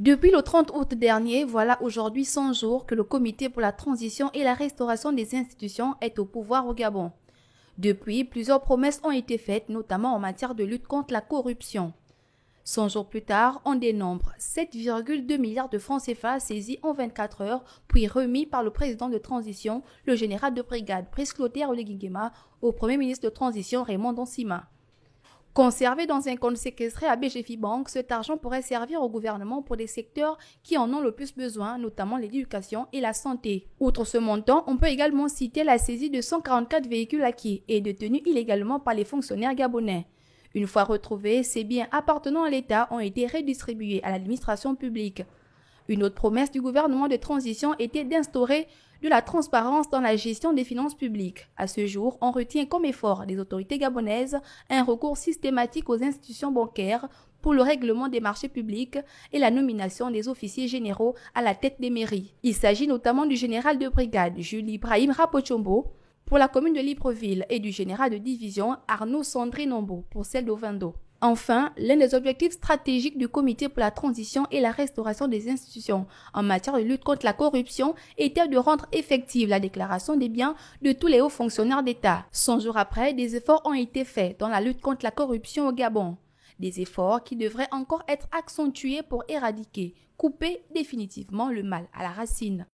Depuis le 30 août dernier, voilà aujourd'hui 100 jours que le Comité pour la transition et la restauration des institutions est au pouvoir au Gabon. Depuis, plusieurs promesses ont été faites, notamment en matière de lutte contre la corruption. 100 jours plus tard, on dénombre 7,2 milliards de francs CFA saisis en 24 heures, puis remis par le président de transition, le général de brigade Brice Clotaire Oligui-Nguema, au premier ministre de transition Raymond Donsima. Conservé dans un compte séquestré à BGFI Bank, cet argent pourrait servir au gouvernement pour des secteurs qui en ont le plus besoin, notamment l'éducation et la santé. Outre ce montant, on peut également citer la saisie de 144 véhicules acquis et détenus illégalement par les fonctionnaires gabonais. Une fois retrouvés, ces biens appartenant à l'État ont été redistribués à l'administration publique. Une autre promesse du gouvernement de transition était d'instaurer de la transparence dans la gestion des finances publiques. À ce jour, on retient comme effort des autorités gabonaises un recours systématique aux institutions bancaires pour le règlement des marchés publics et la nomination des officiers généraux à la tête des mairies. Il s'agit notamment du général de brigade Jules Ibrahim Rapochombo pour la commune de Libreville et du général de division Arnaud Sandré Nombo pour celle d'Ovendo. Enfin, l'un des objectifs stratégiques du Comité pour la transition et la restauration des institutions en matière de lutte contre la corruption était de rendre effective la déclaration des biens de tous les hauts fonctionnaires d'État. 100 jours après, des efforts ont été faits dans la lutte contre la corruption au Gabon. Des efforts qui devraient encore être accentués pour éradiquer, couper définitivement le mal à la racine.